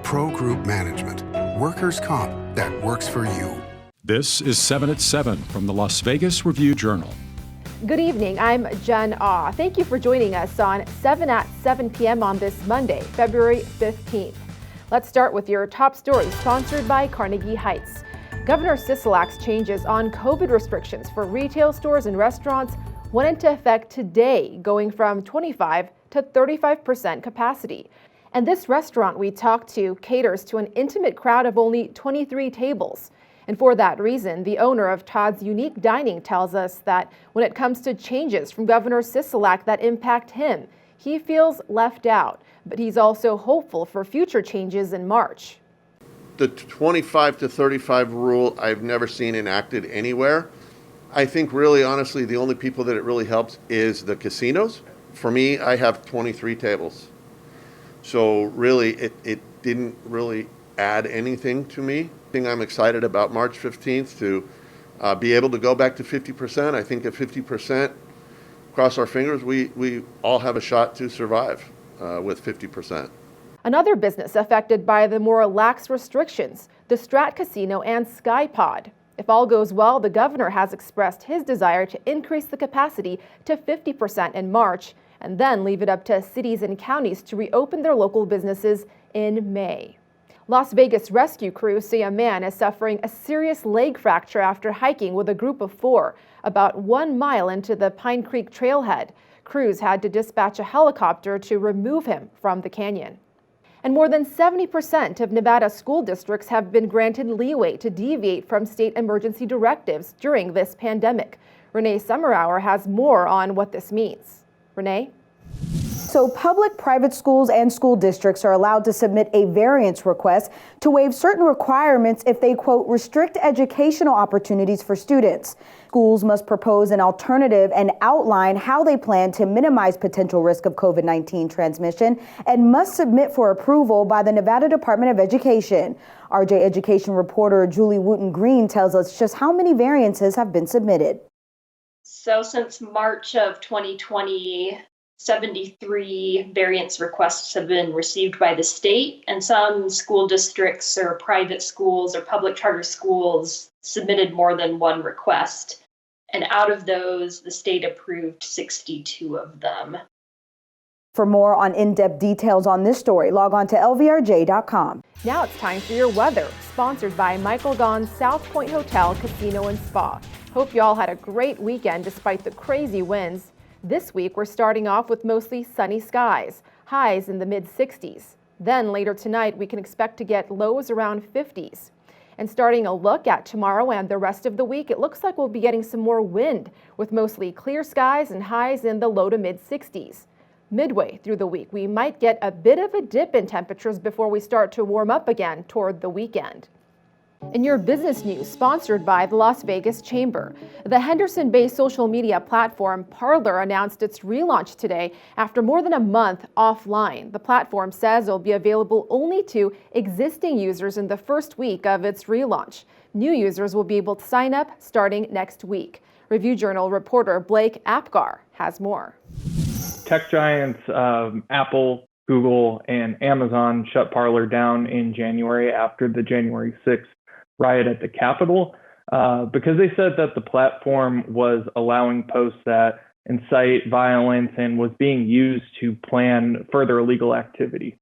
Pro Group Management. Workers' comp that works for you. This is 7 at 7 from the Las Vegas Review-Journal. Good evening, I'm Jen Ah. Thank you for joining us on 7 at 7 p.m. on this Monday, February 15th. Let's start with your top story, sponsored by Carnegie Heights. Governor Sisolak's changes on COVID restrictions for retail stores and restaurants went into effect today, going from 25 to 35% capacity. And this restaurant we talked to caters to an intimate crowd of only 23 tables. And for that reason, the owner of Todd's Unique Dining tells us that when it comes to changes from Governor Sisolak that impact him, he feels left out. But he's also hopeful for future changes in March. The 25 to 35 rule I've never seen enacted anywhere. I think really, honestly, the only people that it really helps is the casinos. For me, I have 23 tables. So really, it didn't really add anything to me. I'm excited about March 15th to be able to go back to 50%. I think at 50%, cross our fingers, we all have a shot to survive with 50%. Another business affected by the more lax restrictions, the Strat Casino and Sky Pod. If all goes well, the governor has expressed his desire to increase the capacity to 50% in March and then leave it up to cities and counties to reopen their local businesses in May. Las Vegas rescue crews say a man is suffering a serious leg fracture after hiking with a group of 4 about 1 mile into the Pinecreek Trailhead. Crews had to dispatch a helicopter to remove him from the canyon. And more than 70% of Nevada school districts have been granted leeway to deviate from state emergency directives during this pandemic. Renee Summerhour has more on what this means. Renee? So public, private schools and school districts are allowed to submit a variance request to waive certain requirements if they, quote, restrict educational opportunities for students. Schools must propose an alternative and outline how they plan to minimize potential risk of COVID-19 transmission and must submit for approval by the Nevada Department of Education. RJ Education reporter Julie Wooten-Green tells us just how many variances have been submitted. So since March of 2020, 73 variance requests have been received by the state, and some school districts or private schools or public charter schools submitted more than one request. And out of those, the state approved 62 of them. For more on in-depth details on this story, log on to lvrj.com. Now it's time for your weather, sponsored by Michael Gaughan's South Point Hotel, Casino and Spa. Hope you all had a great weekend despite the crazy winds. This week, we're starting off with mostly sunny skies, highs in the mid-60s. Then later tonight, we can expect to get lows around 50s. And starting a look at tomorrow and the rest of the week, it looks like we'll be getting some more wind with mostly clear skies and highs in the low to mid-60s. Midway through the week, we might get a bit of a dip in temperatures before we start to warm up again toward the weekend. In your business news, sponsored by the Las Vegas Chamber, the Henderson-based social media platform Parler announced its relaunch today after more than a month offline. The platform says it will be available only to existing users in the first week of its relaunch. New users will be able to sign up starting next week. Review Journal reporter Blake Apgar has more. Tech giants Apple, Google, and Amazon shut Parler down in January after the January 6th riot at the Capitol because they said that the platform was allowing posts that incite violence and was being used to plan further illegal activity.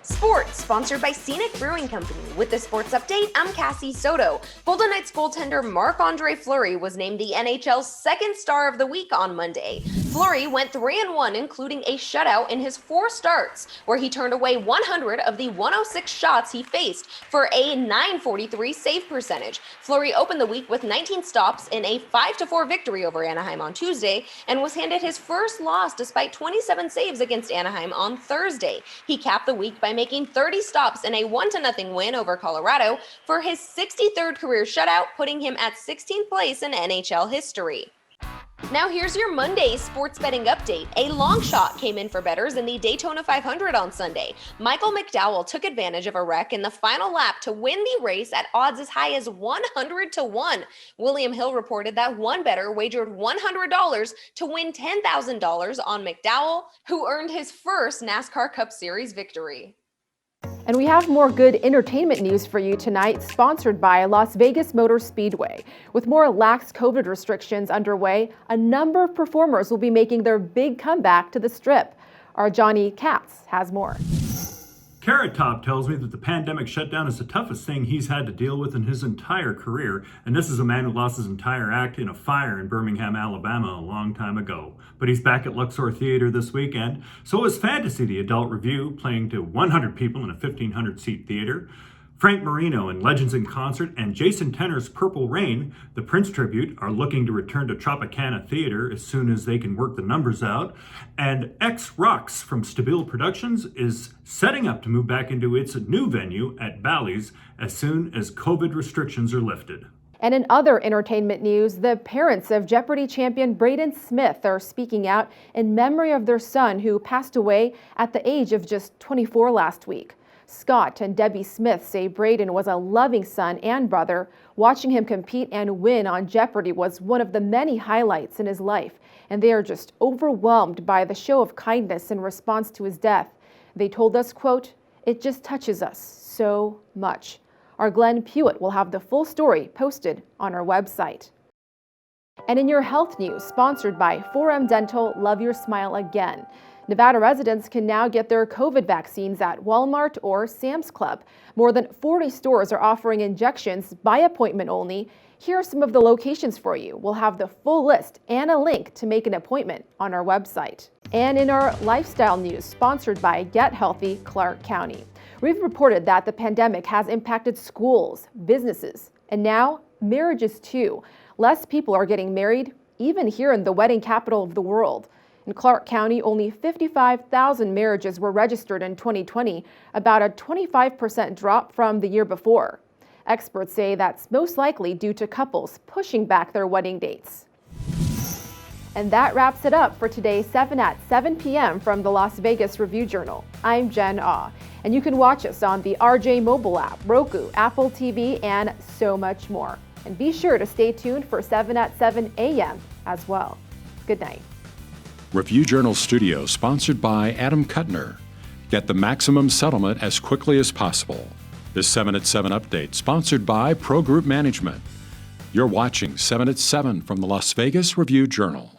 Sports, sponsored by Scenic Brewing Company. With the sports update, I'm Cassie Soto. Golden Knights goaltender Marc-Andre Fleury was named the NHL's second star of the week on Monday. Fleury went 3-1, including a shutout in his 4 starts, where he turned away 100 of the 106 shots he faced for a .943 save percentage. Fleury opened the week with 19 stops in a 5-4 victory over Anaheim on Tuesday and was handed his first loss despite 27 saves against Anaheim on Thursday. He capped the week by making 30 stops in a 1-0 win over Colorado for his 63rd career shutout, putting him at 16th place in NHL history. Now here's your Monday sports betting update. A long shot came in for bettors in the Daytona 500 on Sunday. Michael McDowell took advantage of a wreck in the final lap to win the race at odds as high as 100-1. William Hill reported that one bettor wagered $100 to win $10,000 on McDowell, who earned his first NASCAR Cup Series victory. And we have more good entertainment news for you tonight, sponsored by Las Vegas Motor Speedway. With more lax COVID restrictions underway, a number of performers will be making their big comeback to the Strip. Our Johnny Katz has more. Carrot Top tells me that the pandemic shutdown is the toughest thing he's had to deal with in his entire career, and this is a man who lost his entire act in a fire in Birmingham, Alabama a long time ago. But he's back at Luxor Theater this weekend. So is Fantasy, the adult review, playing to 100 people in a 1,500-seat theater. Frank Marino in Legends in Concert and Jason Tenor's Purple Rain, the Prince tribute, are looking to return to Tropicana Theater as soon as they can work the numbers out. And X Rocks from Stabile Productions is setting up to move back into its new venue at Bally's as soon as COVID restrictions are lifted. And in other entertainment news, the parents of Jeopardy champion Bradyen Smith are speaking out in memory of their son who passed away at the age of just 24 last week. Scott and Debbie Smith say Bradyen was a loving son and brother. Watching him compete and win on Jeopardy was one of the many highlights in his life, and they are just overwhelmed by the show of kindness in response to his death. They told us, quote, "It just touches us so much." Our Glenn Pewitt will have the full story posted on our website. And in your health news, sponsored by 4M Dental, Love Your Smile Again. Nevada residents can now get their COVID vaccines at Walmart or Sam's Club. More than 40 stores are offering injections by appointment only. Here are some of the locations for you. We'll have the full list and a link to make an appointment on our website. And in our lifestyle news, sponsored by Get Healthy Clark County. We've reported that the pandemic has impacted schools, businesses, and now marriages too. Less people are getting married, even here in the wedding capital of the world. In Clark County, only 55,000 marriages were registered in 2020, about a 25% drop from the year before. Experts say that's most likely due to couples pushing back their wedding dates. And that wraps it up for today's 7 at 7 p.m. from the Las Vegas Review-Journal. I'm Jen Ah, and you can watch us on the RJ mobile app, Roku, Apple TV, and so much more. And be sure to stay tuned for 7 at 7 a.m. as well. Good night. Review-Journal Studio, sponsored by Adam Kuttner. Get the maximum settlement as quickly as possible. This 7 at 7 update, sponsored by Pro Group Management. You're watching 7 at 7 from the Las Vegas Review-Journal.